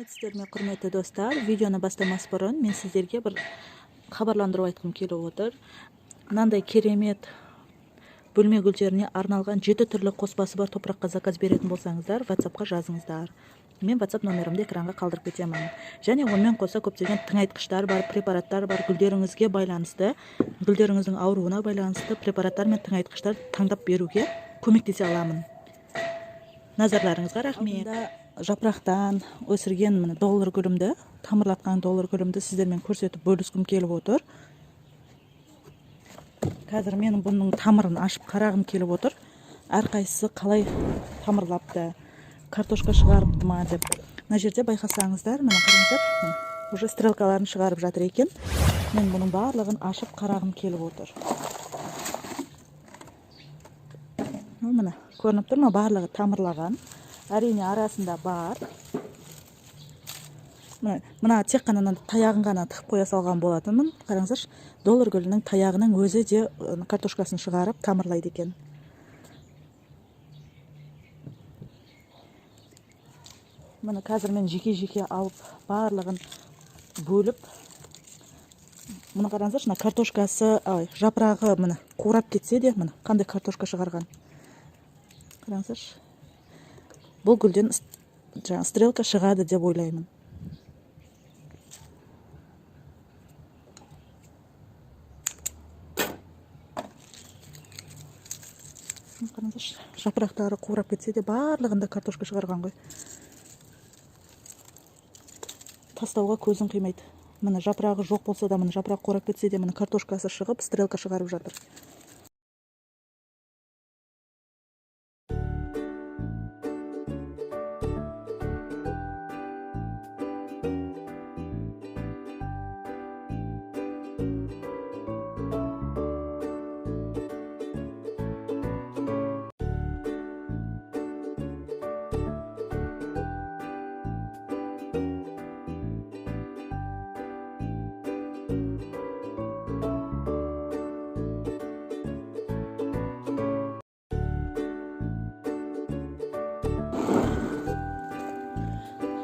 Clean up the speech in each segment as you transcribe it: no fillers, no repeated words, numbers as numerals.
Саламатсыздарбы, құрметті достар. Видеоны бастамас бұрын мен сіздерге бір хабарландыру айтқым келіп отыр. Мынандай керемет бөлме гүлдеріне арналған 7 түрлі қоспасы бар топыраққа заказ беретін болсаңыздар, WhatsApp-қа жазыңыздар. Мен WhatsApp номерімді экранға қалдырып кетемін. Және онымен қоса көптеген тыңайтқыштар бар, препараттар бар, гүлдеріңізге байланысты, гүлдеріңіздің ауруына байланысты препараттар мен тыңайтқыштар таңдап беруге көмектесе аламын. Назарларыңызға рахмет. Жапырақтан өсірген доллар гүлімді, тамырлатқан доллар гүлімді сіздермен көрсетіп бөліскім келіп отыр. Қазір менің бұның тамырын ашып қарағым келіп отыр. Әрқайсысы қалай тамырлапты, картошка шығарыпты ма деп. Мына жерде байқасаңыздар, мына қараңыздар, уже стрелкаларын шығарып жатыр екен. Мен бұның барлығын ашып қарағым келіп отыр. Мына көрініп тұр ма, барлығы тамырлаған. Әрине арасында бар. Мына тек қана таяғын ғана тығып қоя салған болатынмын. Қараңыздар, доллар гүлінің таяғының өзі де картошкасын шығарып тамырлайды екен. Мына қазір мен жеке-жеке алып барлығын бөліп. Мына қараңыздар, картошкасы, жапырағы мына қурап кетсе де, мына қандай картошка шығарған. Қараңыздар. Бұл гүлден стрелка шығады деп ойлаймын. Жапырақтары қурап кетсе де барлығында картошка шығарған ғой. Тастауға көзін қимайды. Мына жапырағы жоқ болса да, мына жапырақ қурап кетсе де, мына картошкасы шығып, стрелка шығарып жатыр.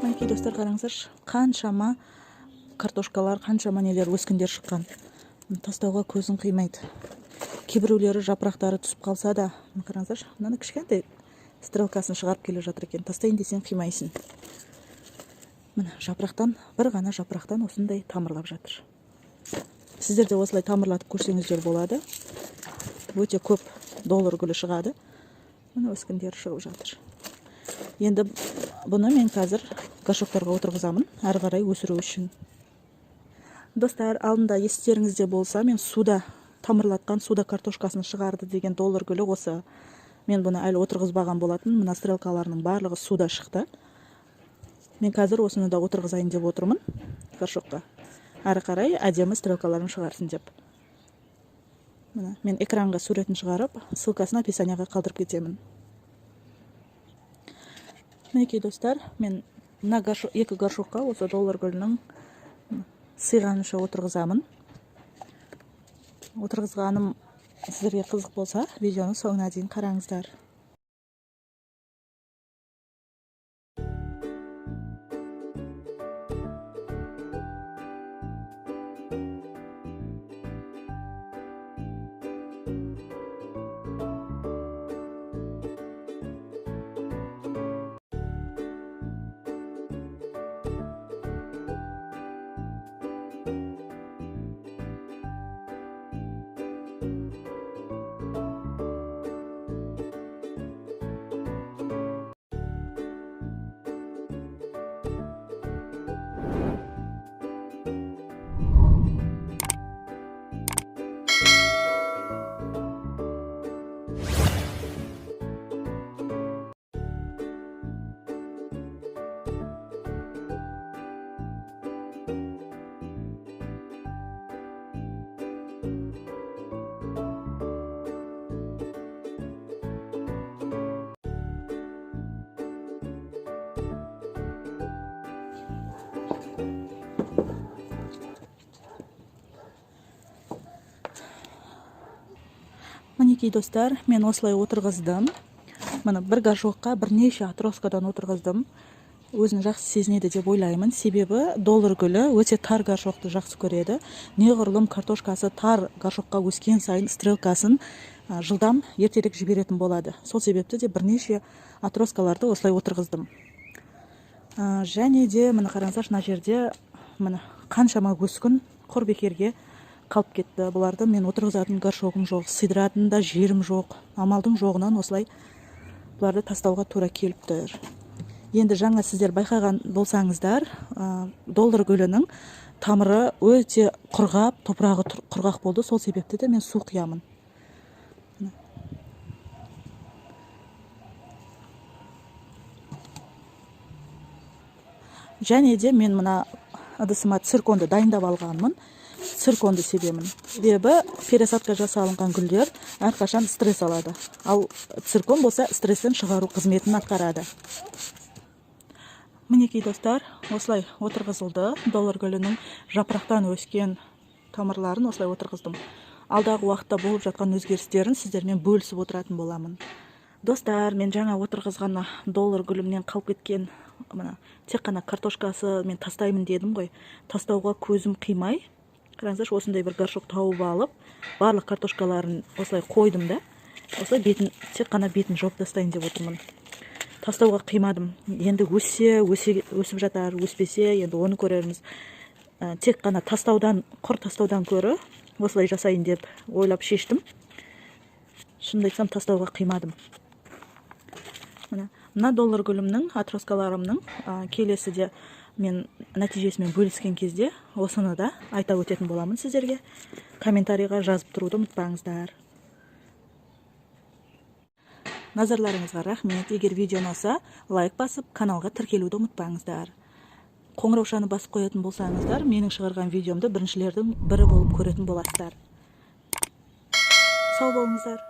Мінекей достар, қараңыздар, қаншама картошкалар, қаншама нелер өскіндер шыққан. Тастауға көзін қимайды. Кейбіреулері жапырақтары түсіп қалса да, қараңыздар, мынаны кішкентай стрелкасын шығарып келе жатыр екен. Тастайын десең қимайсың. Міне жапырақтан, бір ғана жапырақтан осындай тамырлап жатыр. Сіздер де осылай тамырлатып көрсеңіздер болады. Өте көп доллар гүлі шығады. Міне өскіндер шығып жатыр. Енді бұны мен қазір горшоктарға отырғызамын, әрі қарай өсіру үшін. Достар, алдында естеріңізде болса, мен суда тамырлатқан, суда картошкасын шығарды деген доллар гүлі осы. Мен бұны әлі отырғызбаған болатын, мына стрелкаларының барлығы суда шықты. Мен қазір осыны да отырғызайын деп отырмын горшокқа. Әрі қарай әдемі стрелкаларын шығарсын деп. Мен экранға суретін шығарып, ссылкасын описанияға қалдырып кетемін. Мінекей достар, мен мына екі горшокқа осы доллар гүлінің сыйғанынша отырғызамын. Отырғызғаным сіздерге қызық болса, видеоны соңына дейін қараңыздар. Мінекей достар, мен осылай отырғыздым. Мына бір горшокқа бірнеше отросткадан отырғыздым. өзін жақсы сезінеді деп ойлаймын. Себебі доллар гүлі өте тар горшоқты жақсы көреді. Неғұрлым картошкасы тар горшокқа өскен сайын стрелкасын жылдам ертерек жіберетін болады. Сол себепті де бірнеше отросткаларды осылай отырғыздым. Және де міне қараңыздар, мына жерде міне қаншама өскін құр бекерге қалып кетті. Бұларды мен отырғызатын горшогым жоқ, сыйдыратын да жерім жоқ. Амалдың жоғынан осылай бұларды тастауға тура келіп тұр. Енді жаңа сіздер байқаған болсаңыздар, доллар гүлінің тамыры өте құрғап, топырағы құрғақ болды. Сол себепті де мен су құямын. Және де мен мына ыдысыма цирконды дайындап алғанмын. Цирконды себемін. Себебі пересадка жасалынған гүлдер әрқашан стресс алады. Ал циркон болса стресстен шығару қызметін атқарады. Мінекей достар, осылай отырғызылды. Доллар гүлінің жапырақтан өскен тамырларын осылай отырғыздым. Алдағы уақытта болып жатқан өзгерістерін сіздермен бөлісіп отыратын боламын. Достар, мен жаңа отырғызған доллар гүлімнен қалып кеткен тек қана картошкасы мен тастаймын дедім ғой. Тастауға көзім қимай, қараңыздар, осындай бір горшок тауып алып, барлық картошкаларын осылай қойдым да, осылай тек қана бетін жауып тастайын деп отырмын. Тастауға қимадым. Енді өсіп жатар, өспесе, енді оны көрерміз. Тек қана құр тастаудан көрі осылай жасайын деп ойлап шештім. Шынымды айтсам, тастауға қимадым. Мына доллар гүлімнің, отроскаларымның келесі де мен нәтижесімен бөліскен кезде осыны да айта өтетін боламын сіздерге. Комментарийға жазып тұруды ұмытпаңыздар. Назарларыңызға рахмет. Егер видео ұнаса, лайк басып, каналға тіркелуді ұмытпаңыздар. Қоңыраушаны басып қоятын болсаңыздар, менің шығарған видеомды біріншілердің бірі болып көретін боласыздар. Сау болыңыздар.